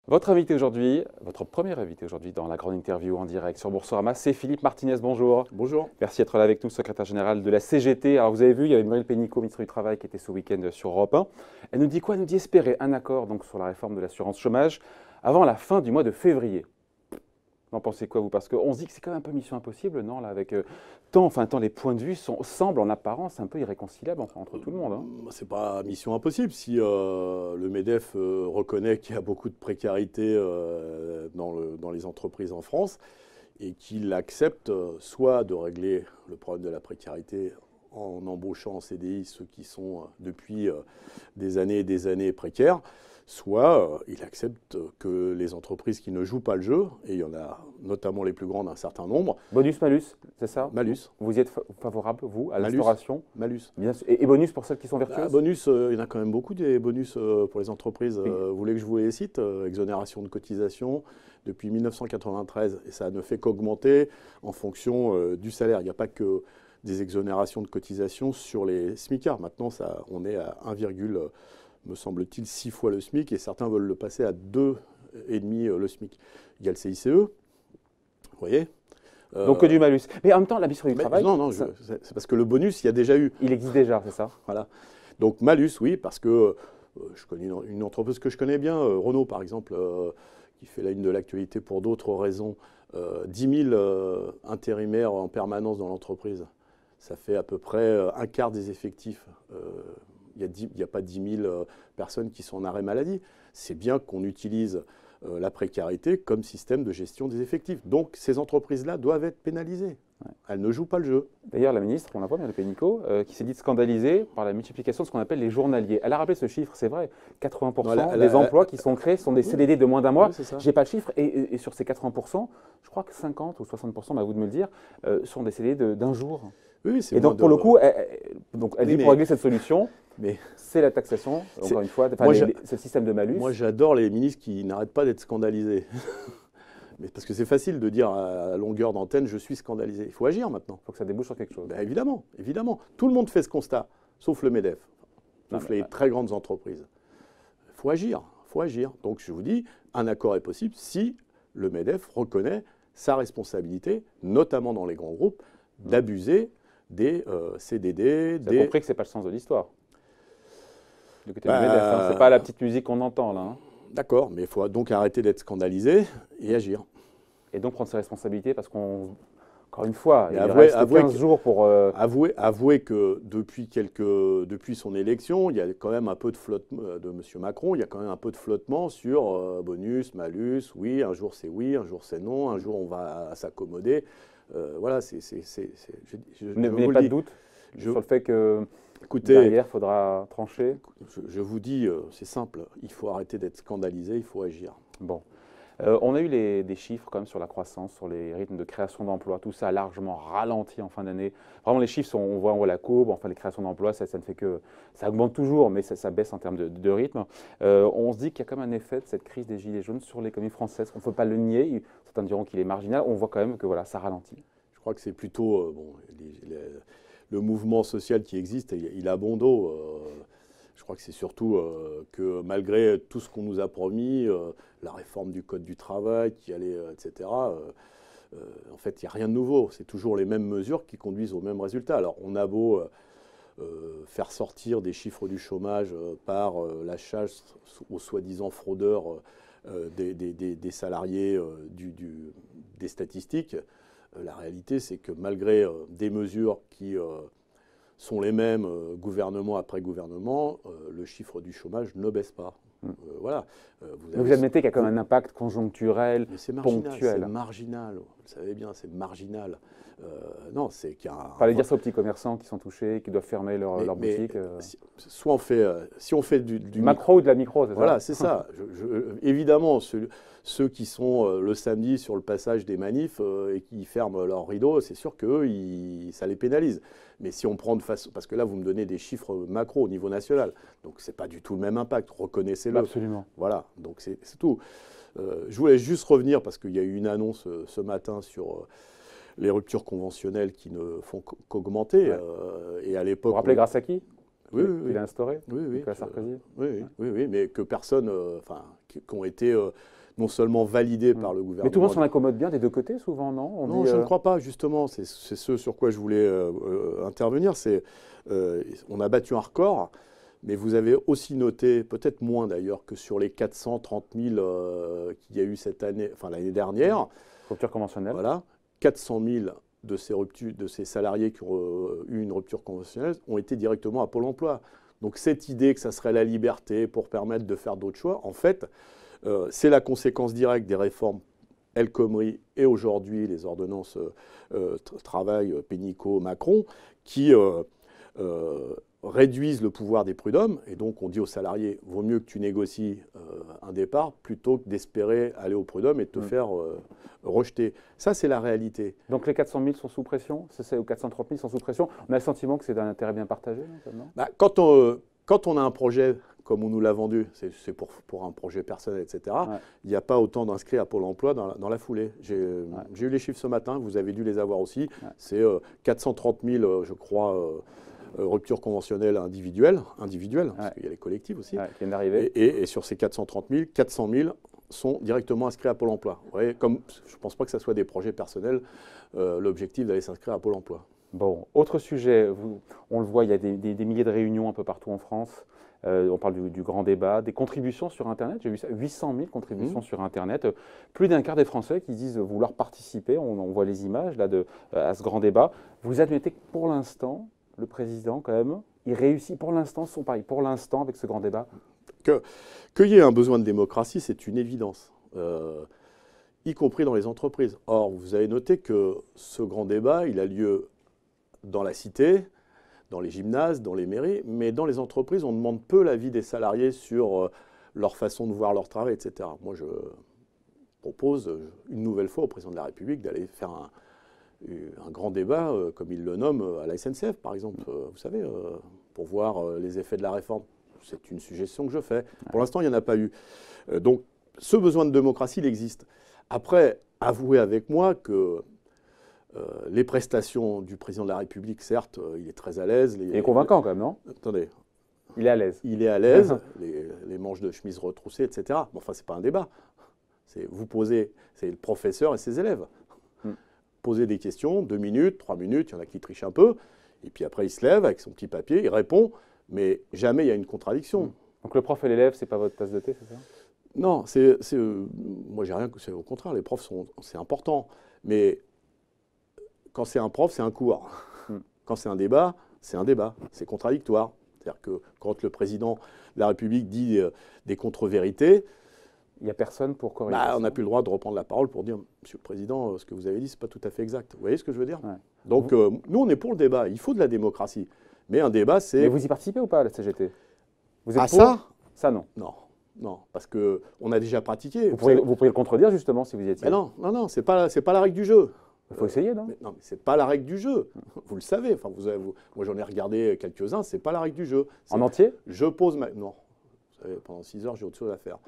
Votre invité aujourd'hui, votre premier invité aujourd'hui dans la grande interview en direct sur Boursorama, c'est Philippe Martinez. Bonjour. Bonjour. Merci d'être là avec nous, secrétaire général de la CGT. Alors vous avez vu, il y avait Muriel Pénicaud, ministre du Travail, qui était ce week-end sur Europe 1. Elle nous dit quoi? Elle nous dit espérer un accord donc, sur la réforme de l'assurance chômage avant la fin du mois de février. Vous en pensez quoi, vous? Parce qu'on se dit que c'est quand même un peu mission impossible, non là, avec tant les points de vue semblent en apparence un peu irréconciliables entre tout le monde. Hein. C'est pas mission impossible. Si le MEDEF reconnaît qu'il y a beaucoup de précarité dans les entreprises en France et qu'il accepte soit de régler le problème de la précarité en embauchant en CDI ceux qui sont depuis des années et des années précaires, soit il accepte que les entreprises qui ne jouent pas le jeu, et il y en a notamment les plus grandes, un certain nombre. Bonus-malus, c'est ça? Malus. Vous y êtes favorable, vous, à l'instauration? Malus. Bien sûr. Et bonus pour celles qui sont vertueuses? Bonus, il y en a quand même beaucoup des bonus pour les entreprises. Oui. Vous voulez que je vous les cite? Exonération de cotisation depuis 1993, et ça ne fait qu'augmenter en fonction du salaire. Il n'y a pas que des exonérations de cotisation sur les SMICards. Maintenant, on est à 1, me semble-t-il, 6 fois le SMIC, et certains veulent le passer à 2,5 le SMIC. Il y a le CICE, vous voyez. Donc que du malus. Mais en même temps, la mission du travail... Non, c'est parce que le bonus, il y a déjà eu. Il existe déjà, c'est ça? Voilà. Donc malus, oui, parce que je connais une entreprise que je connais bien, Renault par exemple, qui fait la une de l'actualité pour d'autres raisons, 10 000 intérimaires en permanence dans l'entreprise. Ça fait à peu près un quart des effectifs. Il n'y a pas 10 000 personnes qui sont en arrêt maladie. C'est bien qu'on utilise la précarité comme système de gestion des effectifs. Donc ces entreprises-là doivent être pénalisées. Ouais. Elles ne jouent pas le jeu. D'ailleurs, la ministre, on la voit, Muriel Pénicaud, qui s'est dit scandalisée par la multiplication de ce qu'on appelle les journaliers. Elle a rappelé ce chiffre, c'est vrai. 80% des emplois qui sont créés sont des CDD de moins d'un mois. Oui, je n'ai pas le chiffre. Et sur ces 80%, je crois que 50 ou 60%, à vous de me le dire, sont des CDD d'un jour. Oui, c'est et donc, pour le coup, elle dit pour régler cette solution, c'est la taxation, encore une fois, c'est le système de malus. Moi, j'adore les ministres qui n'arrêtent pas d'être scandalisés. Mais parce que c'est facile de dire à longueur d'antenne, je suis scandalisé. Il faut agir maintenant. Il faut que ça débouche sur quelque chose. Évidemment, évidemment. Tout le monde fait ce constat, sauf le MEDEF, sauf les très grandes entreprises. Il faut agir, il faut agir. Donc, je vous dis, un accord est possible si le MEDEF reconnaît sa responsabilité, notamment dans les grands groupes, d'abuser des CDD. Vous avez compris que ce n'est pas le sens de l'histoire. Du côté du MEDEF, hein, ce n'est pas la petite musique qu'on entend là. Hein. D'accord, mais il faut donc arrêter d'être scandalisé et agir. Et donc prendre ses responsabilités parce encore une fois, il reste 15 jours pour... Avouer que depuis son élection, il y a quand même un peu de flottement de M. Macron, il y a quand même un peu de flottement sur bonus, malus, oui, un jour c'est oui, un jour c'est non, un jour on va s'accommoder. Voilà, vous n'avez pas de doute sur le fait que derrière, il faudra trancher? Je vous dis, c'est simple, il faut arrêter d'être scandalisé, il faut agir. Bon. On a eu des chiffres quand même sur la croissance, sur les rythmes de création d'emplois. Tout ça a largement ralenti en fin d'année. Vraiment, les chiffres, on voit la courbe. Enfin, les créations d'emplois, ça ne fait que... Ça augmente toujours, mais ça baisse en termes de rythme. On se dit qu'il y a quand même un effet de cette crise des gilets jaunes sur l'économie française. On ne peut pas le nier. Certains diront qu'il est marginal. On voit quand même que voilà, ça ralentit. Je crois que c'est plutôt... le mouvement social qui existe, il a bon dos. Je crois que c'est surtout que malgré tout ce qu'on nous a promis, la réforme du Code du travail qui allait, etc., en fait, il n'y a rien de nouveau. C'est toujours les mêmes mesures qui conduisent au même résultat. Alors, on a beau faire sortir des chiffres du chômage par la chasse aux soi-disant fraudeurs des salariés des statistiques, la réalité, c'est que malgré des mesures qui sont les mêmes gouvernement après gouvernement, le chiffre du chômage ne baisse pas. Voilà. Vous admettez qu'il y a quand même un impact conjoncturel, ponctuel. C'est marginal, vous le savez bien, c'est marginal. Non, c'est qu'il y a un... Fallait dire ça aux petits commerçants qui sont touchés, qui doivent fermer leur boutique. Soit si on fait du macro ou de la micro, c'est ça? Voilà, c'est ça. Évidemment, ceux qui sont le samedi sur le passage des manifs et qui ferment leurs rideaux, c'est sûr qu'eux, ça les pénalise. Mais si on prend de façon... Parce que là, vous me donnez des chiffres macro au niveau national. Donc, ce n'est pas du tout le même impact. Reconnaissez-le. Absolument. Voilà. Donc, c'est tout. Je voulais juste revenir parce qu'il y a eu une annonce ce matin sur... les ruptures conventionnelles qui ne font qu'augmenter. Ouais. Et à l'époque, vous vous rappelez grâce à qui? qu'il a instauré, Nicolas Sarkozy. Oui, mais que personne, qui ont été non seulement validés par le gouvernement. Mais tout le monde s'en accommode bien des deux côtés, souvent, non? Non, je ne crois pas, justement. C'est ce sur quoi je voulais intervenir. On a battu un record, mais vous avez aussi noté, peut-être moins d'ailleurs, que sur les 430 000 qu'il y a eu cette année, l'année dernière. Rupture conventionnelle. Voilà, 400 000 de ces salariés qui ont eu une rupture conventionnelle ont été directement à Pôle emploi. Donc cette idée que ça serait la liberté pour permettre de faire d'autres choix, en fait, c'est la conséquence directe des réformes El Khomri et aujourd'hui les ordonnances travail, Pénicaud, Macron, qui réduisent le pouvoir des prud'hommes. Et donc on dit aux salariés, vaut mieux que tu négocies un départ plutôt que d'espérer aller au prud'homme et de te faire rejeter. Ça, c'est la réalité. Donc les 400 000 sont sous pression, ou 430 000 sont sous pression. On a le sentiment que c'est d'un intérêt bien partagé, non? Quand on a un projet comme on nous l'a vendu, c'est pour un projet personnel, etc., il n'y a pas autant d'inscrits à Pôle emploi dans la foulée. J'ai eu les chiffres ce matin, vous avez dû les avoir aussi. C'est 430 000, je crois, ruptures conventionnelles individuelles, parce qu'il y a les collectives aussi. Qui viennent d'arriver. Et sur ces 430 000, 400 000 sont directement inscrits à Pôle emploi. Vous voyez, je ne pense pas que ce soit des projets personnels, l'objectif d'aller s'inscrire à Pôle emploi. Bon, autre sujet, on le voit, il y a des milliers de réunions un peu partout en France. On parle du grand débat, des contributions sur Internet. J'ai vu ça, 800 000 contributions sur Internet. Plus d'un quart des Français qui disent vouloir participer. On voit les images là, à ce grand débat. Vous admettez que pour l'instant, le président, quand même, il réussit pour l'instant son pari, pour l'instant, avec ce grand débat? Qu'il y ait un besoin de démocratie, c'est une évidence, y compris dans les entreprises. Or, vous avez noté que ce grand débat, il a lieu dans la cité, dans les gymnases, dans les mairies, mais dans les entreprises, on demande peu l'avis des salariés sur leur façon de voir leur travail, etc. Moi, je propose une nouvelle fois au président de la République d'aller faire un grand débat, comme il le nomme, à la SNCF, par exemple, vous savez, pour voir les effets de la réforme. C'est une suggestion que je fais. Pour l'instant, il n'y en a pas eu. Donc, ce besoin de démocratie, il existe. Après, avouez avec moi que les prestations du président de la République, certes, il est très à l'aise. Il est convaincant quand même, non? Attendez. Il est à l'aise. Il est à l'aise, les manches de chemise retroussées, etc. Mais enfin, ce n'est pas un débat. Vous posez, c'est le professeur et ses élèves. Poser des questions, 2 minutes, 3 minutes, il y en a qui trichent un peu, et puis après il se lève avec son petit papier, il répond, mais jamais il y a une contradiction. Donc le prof et l'élève, c'est pas votre tasse de thé, c'est ça? Non, moi j'ai rien, c'est au contraire, les profs c'est important, mais quand c'est un prof, c'est un cours. Quand c'est un débat, c'est contradictoire. C'est-à-dire que quand le président de la République dit des contre-vérités, il n'y a personne pour corriger. On n'a plus le droit de reprendre la parole pour dire « Monsieur le Président, ce que vous avez dit, ce n'est pas tout à fait exact ». Vous voyez ce que je veux dire? Donc, nous, on est pour le débat. Il faut de la démocratie. Mais un débat, c'est… Mais vous y participez ou pas à la CGT? Vous êtes pour ça? Ça, non. Non, parce qu'on a déjà pratiqué. Vous pourriez le contredire, justement, si vous y étiez. Mais non, ce n'est pas la règle du jeu. Il faut essayer, non? Mais ce n'est pas la règle du jeu. Vous le savez. Enfin, moi, j'en ai regardé quelques-uns. Ce n'est pas la règle du jeu. En entier? Je pose ma… Non. Vous savez, pendant 6 heures, j'ai autre chose à faire.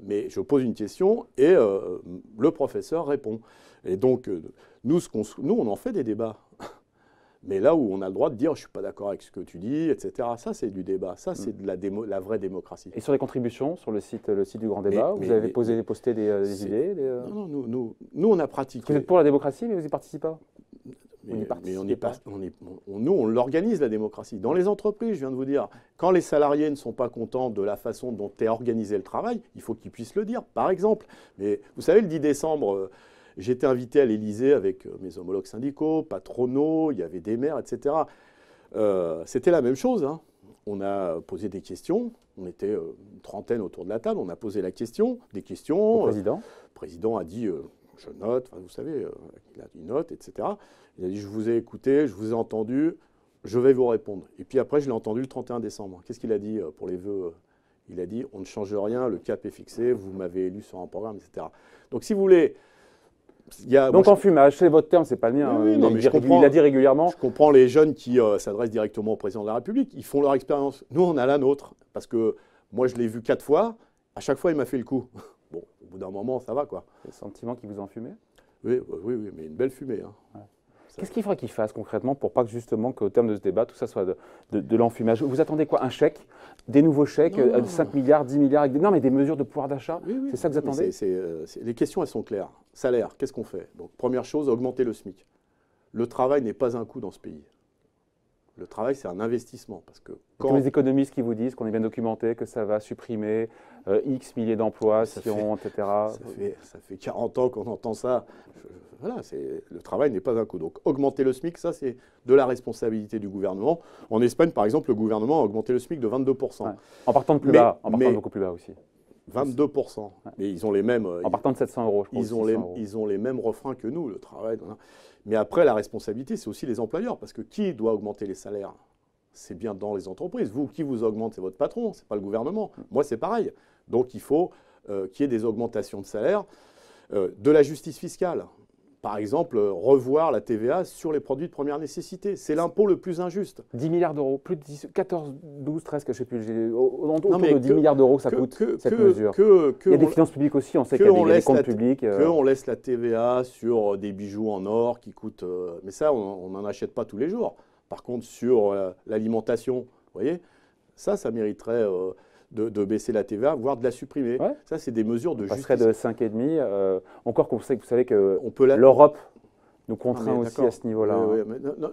Mais je pose une question et le professeur répond. Et donc, nous, on en fait des débats. Mais là où on a le droit de dire « je ne suis pas d'accord avec ce que tu dis », etc., ça, c'est du débat. Ça, c'est de la vraie démocratie. Et sur les contributions, sur le site du Grand Débat, vous avez posté des idées Non, nous, on a pratiqué. Vous êtes pour la démocratie, mais vous n'y participez pas? Mais nous, on l'organise, la démocratie. Dans les entreprises, je viens de vous dire, quand les salariés ne sont pas contents de la façon dont est organisé le travail, il faut qu'ils puissent le dire, par exemple. Mais vous savez, le 10 décembre, j'étais invité à l'Élysée avec mes homologues syndicaux, patronaux, il y avait des maires, etc. C'était la même chose. On a posé des questions. On était une trentaine autour de la table. On a posé des questions. Au président. Le président a dit je note, vous savez, il a dit note, etc. Il a dit, je vous ai écouté, je vous ai entendu, je vais vous répondre. Et puis après, je l'ai entendu le 31 décembre. Qu'est-ce qu'il a dit pour les vœux? Il a dit, on ne change rien, le cap est fixé, vous m'avez élu sur un programme, etc. Donc si vous voulez… Donc enfumage, c'est votre terme, c'est pas le mien. Oui, non, mais il l'a dit régulièrement. Je comprends les jeunes qui s'adressent directement au président de la République. Ils font leur expérience. Nous, on a la nôtre. Parce que moi, je l'ai vu 4 fois. À chaque fois, il m'a fait le coup. Bon, au bout d'un moment, ça va, quoi. Le sentiment qui vous a enfumé? Oui, mais une belle fumée. Qu'est-ce qu'il faudrait qu'ils fassent concrètement pour pas que justement qu'au terme de ce débat, tout ça soit de l'enfumage? Vous attendez quoi? Un chèque? Des nouveaux chèques? 5 milliards, 10 milliards? Non, mais des mesures de pouvoir d'achat? Oui, oui. C'est ça que vous attendez? Les questions, elles sont claires. Salaire, qu'est-ce qu'on fait? Donc, première chose, augmenter le SMIC. Le travail n'est pas un coût dans ce pays. Le travail, c'est un investissement. Parce que quand les économistes qui vous disent qu'on est bien documenté, que ça va supprimer X milliers d'emplois, etc. Ça fait 40 ans qu'on entend ça. Voilà, le travail n'est pas un coût. Donc augmenter le SMIC, ça c'est de la responsabilité du gouvernement. En Espagne, par exemple, le gouvernement a augmenté le SMIC de 22%. Ouais. En partant de plus bas, en partant de beaucoup plus bas aussi. 22%. Ouais. Mais ils ont les mêmes. En partant de 700 euros, je crois. Ils ont les mêmes refrains que nous, le travail. Mais après, la responsabilité, c'est aussi les employeurs. Parce que qui doit augmenter les salaires? C'est bien dans les entreprises. Vous, qui vous augmente, c'est votre patron, c'est pas le gouvernement. Moi, c'est pareil. Donc, il faut qu'il y ait des augmentations de salaire. De la justice fiscale. Par exemple, revoir la TVA sur les produits de première nécessité. C'est l'impôt le plus injuste. 10 milliards d'euros, plus de 10, 14, 12, 13, je ne sais plus, autour de 10 milliards d'euros que ça coûte, cette mesure. Il y a des finances publiques aussi, on sait qu'il y a des comptes publics. Qu'on laisse la TVA sur des bijoux en or qui coûtent... mais ça, on n'en achète pas tous les jours. Par contre, sur l'alimentation, vous voyez, ça mériterait... De baisser la TVA, voire de la supprimer. Ouais. Ça, c'est des mesures de justice. On passerait de 5,5. Encore qu'on sait que vous savez que l'Europe nous contraint aussi à ce niveau-là. Oui,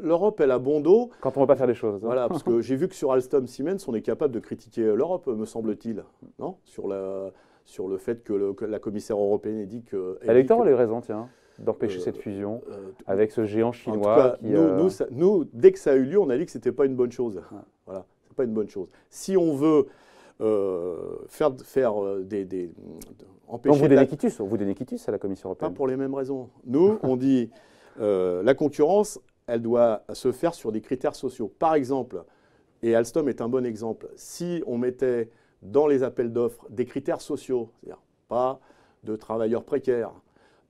l'Europe, elle a bon dos. Quand on ne veut pas faire des choses. Voilà, parce que j'ai vu que sur Alstom Siemens, on est capable de critiquer l'Europe, me semble-t-il, non, sur le fait que la commissaire européenne ait dit que... L'électeur a eu raison, tiens, d'empêcher cette fusion avec ce géant chinois. En tout cas, nous, dès que ça a eu lieu, on a dit que ce n'était pas une bonne chose. Ouais. Voilà, c'est pas une bonne chose. Si on veut... empêcher... Vous donnez quitus à la Commission européenne. Pas pour les mêmes raisons. Nous, on dit la concurrence, elle doit se faire sur des critères sociaux. Par exemple, et Alstom est un bon exemple, si on mettait dans les appels d'offres des critères sociaux, c'est-à-dire pas de travailleurs précaires,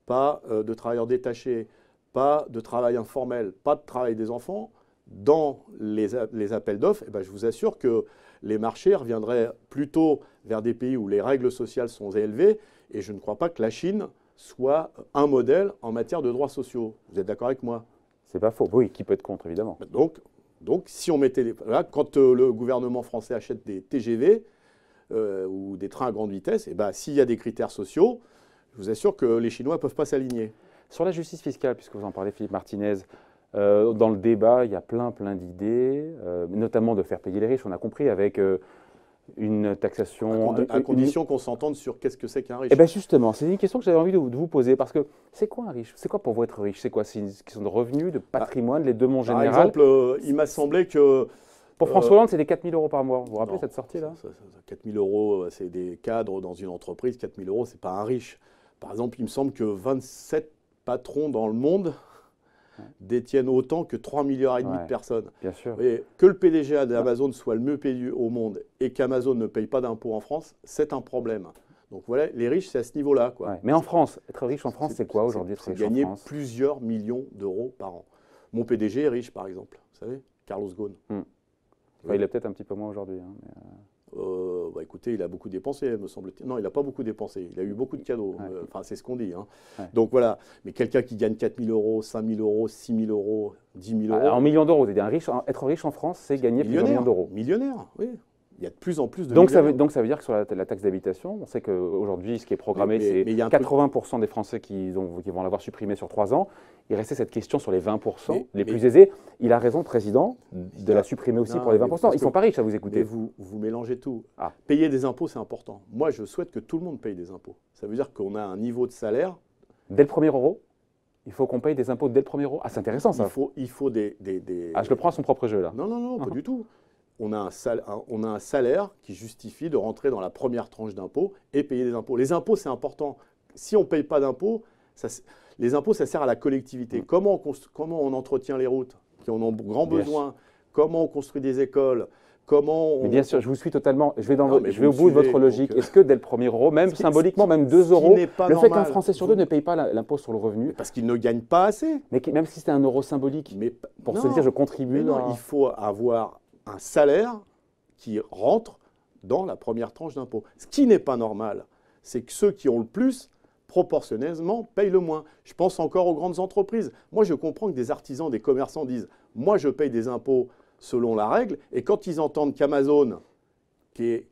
pas de travailleurs détachés, pas de travail informel, pas de travail des enfants, dans les appels d'offres, eh ben, je vous assure que les marchés reviendraient plutôt vers des pays où les règles sociales sont élevées, et je ne crois pas que la Chine soit un modèle en matière de droits sociaux. Vous êtes d'accord avec moi? C'est pas faux. Oui, qui peut être contre, évidemment. Donc si on mettait... Là, quand le gouvernement français achète des TGV ou des trains à grande vitesse, eh ben, s'il y a des critères sociaux, je vous assure que les Chinois ne peuvent pas s'aligner. Sur la justice fiscale, puisque vous en parlez, Philippe Martinez, dans le débat, il y a plein d'idées, notamment de faire payer les riches, on a compris, avec une taxation... À condition qu'on s'entende sur qu'est-ce que c'est qu'un riche. Eh bien justement, c'est une question que j'avais envie de vous poser, parce que c'est quoi un riche? C'est quoi pour vous être riche? C'est quoi? C'est une question de revenus, de patrimoine, les deux monts général? Par exemple, il m'a semblé que... Pour François Hollande, c'était 4 000 euros par mois. Vous vous rappelez cette sortie-là? 4 000 euros, c'est des cadres dans une entreprise. 4 000 euros, ce n'est pas un riche. Par exemple, il me semble que 27 patrons dans le monde détiennent autant que 3,5 milliards de personnes. Bien sûr. Et que le PDG d'Amazon soit le mieux payé au monde et qu'Amazon ne paye pas d'impôts en France, c'est un problème. Donc voilà, les riches, c'est à ce niveau-là. Ouais. Mais en France, être riche en France, c'est quoi aujourd'hui? C'est gagner plusieurs millions d'euros par an. Mon PDG est riche, par exemple. Vous savez, Carlos Ghosn. Oui. Il est peut-être un petit peu moins aujourd'hui. Écoutez, il a beaucoup dépensé, me semble-t-il. Non, il n'a pas beaucoup dépensé. Il a eu beaucoup de cadeaux. Enfin, c'est ce qu'on dit. Hein. Ouais. Donc voilà. Mais quelqu'un qui gagne 4 000 euros, 5 000 euros, 6 000 euros, 10 000 euros. En millions d'euros, être riche en France, c'est gagner plusieurs millions d'euros. Millionnaire, oui. Il y a de plus en plus de donc ça veut dire que sur la taxe d'habitation, on sait qu'aujourd'hui, ce qui est programmé, c'est 80% des Français qui vont l'avoir supprimé sur 3 ans. Il restait cette question sur les 20% les plus aisés. Il a raison, le président, de la supprimer aussi pour les 20%. Ils ne sont pas riches à vous écouter. Vous mélangez tout. Payer des impôts, c'est important. Moi, je souhaite que tout le monde paye des impôts. Ça veut dire qu'on a un niveau de salaire. Dès le premier euro, il faut qu'on paye des impôts dès le premier euro. Ah, c'est intéressant ça. Il faut des... Ah, je le prends à son propre jeu là. Non, pas du tout. On a un salaire qui justifie de rentrer dans la première tranche d'impôts et payer des impôts. Les impôts, c'est important. Si on ne paye pas d'impôts, les impôts, ça sert à la collectivité. Comment on entretient les routes qui en ont grand besoin? Comment on construit des écoles? Mais bien sûr, je vous suis totalement. Je vais au bout de votre logique. Est-ce que dès le premier euro, même symboliquement, même 2 euros, le fait qu'un Français sur deux ne paye pas l'impôt sur le revenu? Parce qu'il ne gagne pas assez. Mais même si c'était un euro symbolique, pour se dire je contribue. Il faut avoir un salaire qui rentre dans la première tranche d'impôt. Ce qui n'est pas normal, c'est que ceux qui ont le plus proportionnellement, payent le moins. Je pense encore aux grandes entreprises. Moi, je comprends que des artisans, des commerçants disent « moi, je paye des impôts selon la règle », et quand ils entendent qu'Amazon, qui est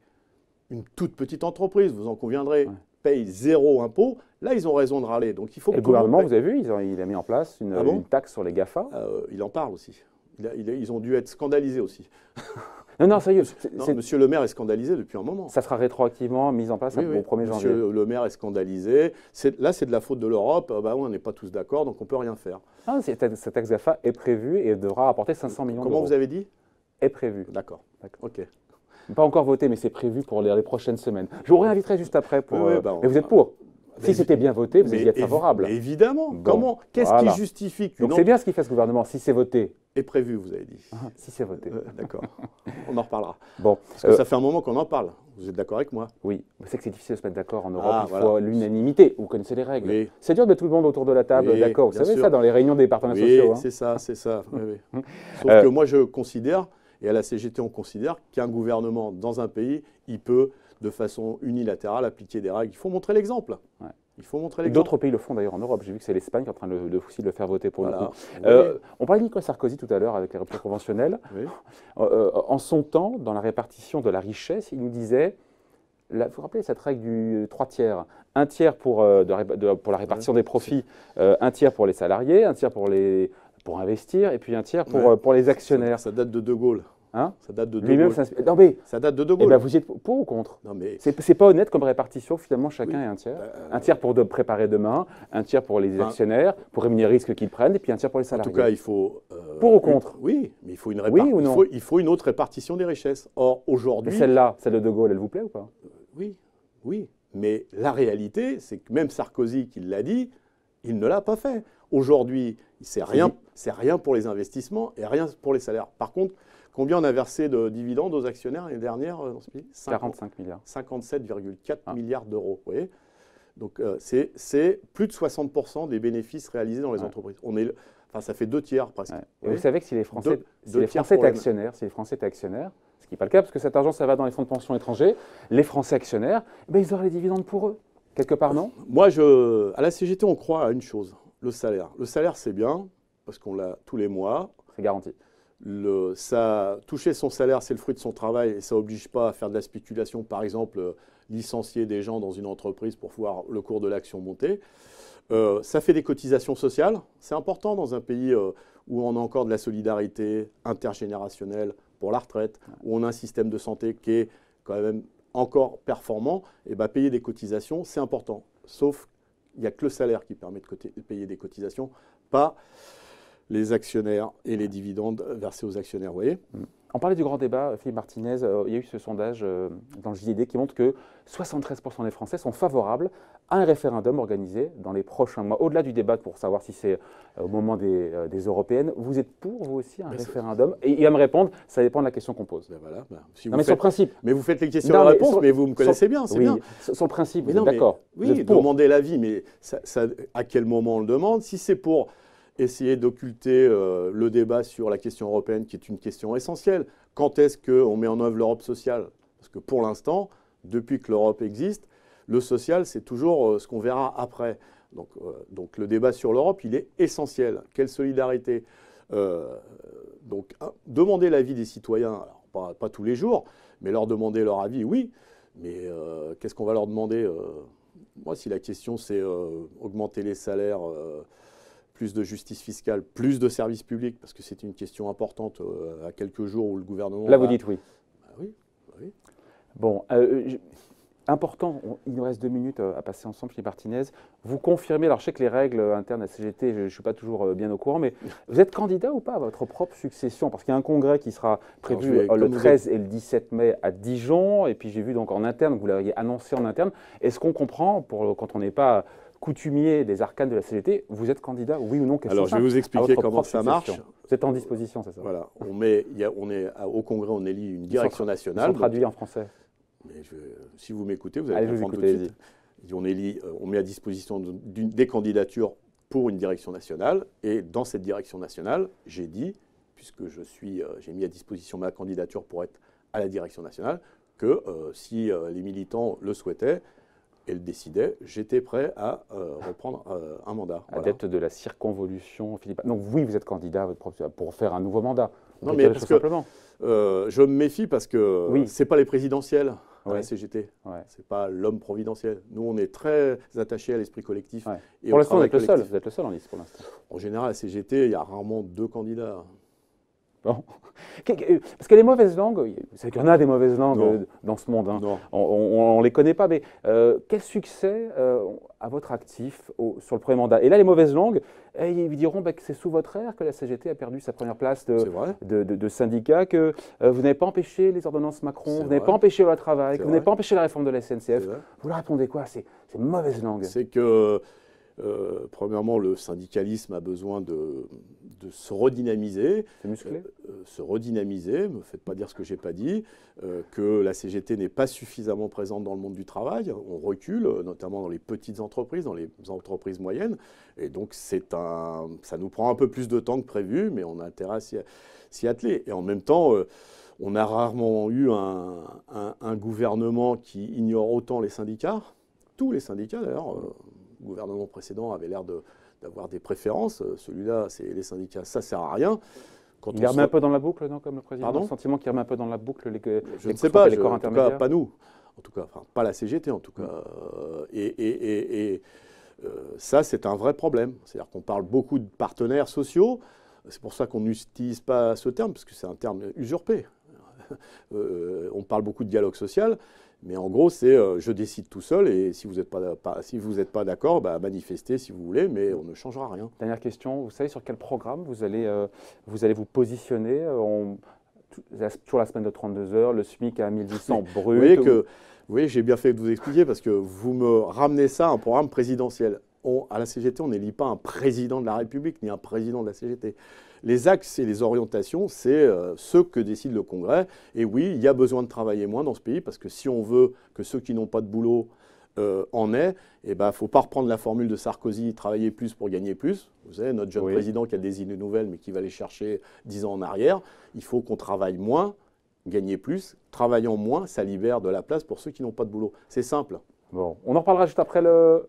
une toute petite entreprise, vous en conviendrez, paye 0 impôt, là, ils ont raison de râler. Donc, il faut que le gouvernement, vous avez vu, il a mis en place une taxe sur les GAFA. Il en parle aussi. Ils ont dû être scandalisés aussi. Non, sérieux. Monsieur le maire est scandalisé depuis un moment. Ça sera rétroactivement mis en place au 1er janvier. Monsieur le maire est scandalisé. Là, c'est de la faute de l'Europe. On n'est pas tous d'accord, donc on ne peut rien faire. Ah, cette taxe GAFA est prévue et devra apporter 500 millions d'euros. Comment vous avez dit? Est prévue. D'accord. Ok. Pas encore voté, mais c'est prévu pour les prochaines semaines. Je vous réinviterai juste après. Mais vous êtes pour? Si c'était bien voté, vous y êtes favorable. Évidemment. Bon, qu'est-ce qui justifie qu'une... Donc c'est bien ce qu'il fait ce gouvernement, si c'est voté. Est prévu, vous avez dit. Si c'est voté. D'accord. On en reparlera. Bon, parce que ça fait un moment qu'on en parle. Vous êtes d'accord avec moi? Oui. C'est que c'est difficile de se mettre d'accord en Europe. Il faut l'unanimité. Vous connaissez les règles. Oui. C'est dur de mettre tout le monde autour de la table, d'accord. Vous savez ça dans les réunions des partenaires sociaux. C'est ça. Sauf que moi, je considère, et à la CGT, on considère qu'un gouvernement dans un pays, il peut, de façon unilatérale, appliquer des règles. Il faut montrer l'exemple. Il faut montrer l'exemple. D'autres pays le font d'ailleurs en Europe. J'ai vu que c'est l'Espagne qui est en train de le faire voter pour le coup. On parlait de Nicolas Sarkozy tout à l'heure avec les ruptures conventionnelles. En son temps, dans la répartition de la richesse, il nous disait, vous vous rappelez cette règle du 3 tiers, un tiers pour la répartition des profits, un tiers pour les salariés, un tiers pour investir, et puis un tiers pour les actionnaires. Ça date de De Gaulle. Hein? Ça date de De Lui-même, Gaulle. Ça date de De Gaulle. Eh ben, vous y êtes pour ou contre? C'est pas honnête comme répartition, finalement, chacun est un tiers. Un tiers pour préparer demain, un tiers pour les actionnaires, pour rémunérer les risques qu'ils prennent, et puis un tiers pour les salariés. En tout cas, il faut... pour ou contre? Oui, mais il faut il faut une autre répartition des richesses. Or, aujourd'hui... Celle-là, celle de De Gaulle, elle vous plaît ou pas? Oui. Mais la réalité, c'est que même Sarkozy, qui l'a dit, il ne l'a pas fait. Aujourd'hui, c'est rien pour les investissements et rien pour les salaires. Par contre, combien on a versé de dividendes aux actionnaires l'année dernière dans ce pays? 45 milliards. 57,4 milliards d'euros. Vous voyez? Donc, c'est plus de 60% des bénéfices réalisés dans les entreprises. Ça fait 2 tiers presque. Et vous savez que si les Français étaient actionnaires, ce qui n'est pas le cas, parce que cet argent, ça va dans les fonds de pension étrangers, les Français actionnaires, ils auraient les dividendes pour eux. Quelque part, non? Moi, à la CGT, on croit à une chose, le salaire. Le salaire, c'est bien, parce qu'on l'a tous les mois. C'est garanti. Toucher son salaire, c'est le fruit de son travail, et ça n'oblige pas à faire de la spéculation, par exemple, licencier des gens dans une entreprise pour voir le cours de l'action monter. Ça fait des cotisations sociales. C'est important dans un pays où on a encore de la solidarité intergénérationnelle pour la retraite, où on a un système de santé qui est quand même encore performant. Et payer des cotisations, c'est important. Sauf qu'il n'y a que le salaire qui permet de payer des cotisations, pas les actionnaires et les dividendes versés aux actionnaires. Vous voyez? On parlait du grand débat, Philippe Martinez. Il y a eu ce sondage dans le JDD qui montre que 73% des Français sont favorables à un référendum organisé dans les prochains mois. Au-delà du débat pour savoir si c'est au moment des européennes, vous êtes pour, vous aussi, un référendum? Et il va me répondre, ça dépend de la question qu'on pose. Mais sur le principe. Mais vous faites les questions et les réponses, mais vous me connaissez bien, c'est bien. Sur le principe, vous êtes d'accord? Oui, demander l'avis, mais à quel moment on le demande? Si c'est pour essayer d'occulter le débat sur la question européenne, qui est une question essentielle. Quand est-ce qu'on met en œuvre l'Europe sociale? Parce que pour l'instant, depuis que l'Europe existe, le social, c'est toujours ce qu'on verra après. Donc le débat sur l'Europe, il est essentiel. Quelle solidarité? Demander l'avis des citoyens, alors pas tous les jours, mais leur demander leur avis, oui. Mais qu'est-ce qu'on va leur demander? Moi, si la question, c'est augmenter les salaires, plus de justice fiscale, plus de services publics, parce que c'est une question importante à quelques jours où le gouvernement... Là, vous dites oui. Oui. Bon, important, il nous reste 2 minutes à passer ensemble, Philippe Martinez. Vous confirmez, alors je sais que les règles internes à la CGT, je ne suis pas toujours bien au courant, mais vous êtes candidat ou pas à votre propre succession? Parce qu'il y a un congrès qui sera prévu le 13 et le 17 mai à Dijon, et puis j'ai vu donc en interne, vous l'aviez annoncé en interne. Est-ce qu'on comprend, quand on n'est pas coutumier des arcanes de la CGT, vous êtes candidat, oui ou non? Alors, je vais vous expliquer comment ça marche. Vous êtes en disposition, c'est ça? Voilà. Au Congrès, on élit une direction nationale. Ils sont traduits en français. Mais si vous m'écoutez, vous allez comprendre tout de suite. On met à disposition des candidatures pour une direction nationale. Et dans cette direction nationale, j'ai dit, puisque j'ai mis à disposition ma candidature pour être à la direction nationale, que si les militants le souhaitaient, elle décidait, j'étais prêt à reprendre un mandat. Adepte de la circonvolution, Philippe. Donc oui, vous êtes candidat pour faire un nouveau mandat. Non, mais parce que simplement. je me méfie parce que Oui. c'est pas les présidentielles à la Ouais. CGT. Ouais. C'est pas l'homme providentiel. Nous, on est très attachés à l'esprit collectif. Ouais. Et Pour au l'instant, vous travail êtes le seul. collectif. Vous êtes le seul en liste pour l'instant. En général, à la CGT, il y a rarement 2 candidats. Bon. Parce que les mauvaises langues, c'est qu'il y en a des mauvaises langues Non. dans ce monde. Hein. Non. On ne les connaît pas, mais quel succès à votre actif sur le premier mandat? Et là, les mauvaises langues, ils diront que c'est sous votre ère que la CGT a perdu sa première place C'est vrai. de syndicat, que vous n'avez pas empêché les ordonnances Macron, C'est vous n'avez vrai. pas empêché le travail, C'est que vous n'avez vrai. pas empêché la réforme de la SNCF. C'est vrai. Vous leur répondez quoi? C'est mauvaise langue. C'est que, premièrement, le syndicalisme a besoin de se redynamiser. C'est musclé. Se redynamiser, ne me faites pas dire ce que je n'ai pas dit, que la CGT n'est pas suffisamment présente dans le monde du travail. On recule, notamment dans les petites entreprises, dans les entreprises moyennes. Et donc, ça nous prend un peu plus de temps que prévu, mais on a intérêt à s'y atteler. Et en même temps, on a rarement eu un gouvernement qui ignore autant les syndicats. Tous les syndicats, d'ailleurs. Le gouvernement précédent avait l'air d'avoir des préférences. Celui-là, c'est les syndicats, ça ne sert à rien. Quand Il remet un peu dans la boucle, non, comme le président? Pardon? Le sentiment qu'il remet un peu dans la boucle Je ne sais pas, les corps en tout cas, intermédiaires. pas nous. En tout cas, enfin, pas la CGT, en tout cas. Ça, c'est un vrai problème. C'est-à-dire qu'on parle beaucoup de partenaires sociaux. C'est pour ça qu'on n'utilise pas ce terme, parce que c'est un terme usurpé. On parle beaucoup de dialogue social. Mais en gros, c'est je décide tout seul et si vous n'êtes pas d'accord, bah, manifestez si vous voulez, mais on ne changera rien. Dernière question, vous savez sur quel programme vous allez vous positionner toujours la semaine de 32 heures, le SMIC à 1800 brut. Vous voyez, j'ai bien fait de vous expliquer parce que vous me ramenez ça à un programme présidentiel. À la CGT, on n'élit pas un président de la République ni un président de la CGT. Les axes et les orientations, c'est ce que décide le Congrès. Et oui, il y a besoin de travailler moins dans ce pays parce que si on veut que ceux qui n'ont pas de boulot en aient, il ne faut pas reprendre la formule de Sarkozy, travailler plus pour gagner plus. Vous savez, notre jeune président qui a des idées nouvelles mais qui va les chercher 10 ans en arrière. Il faut qu'on travaille moins, gagner plus. Travaillant moins, ça libère de la place pour ceux qui n'ont pas de boulot. C'est simple. Bon, on en reparlera juste après le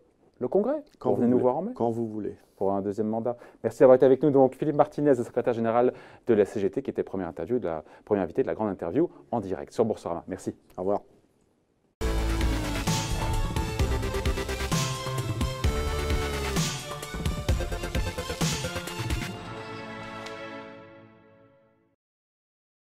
Congrès. Quand vous venez nous voir en mai. Quand vous voulez. Pour un deuxième mandat. Merci d'avoir été avec nous. Donc, Philippe Martinez, le secrétaire général de la CGT, qui était premier invité de la grande interview en direct sur Boursorama. Merci. Au revoir.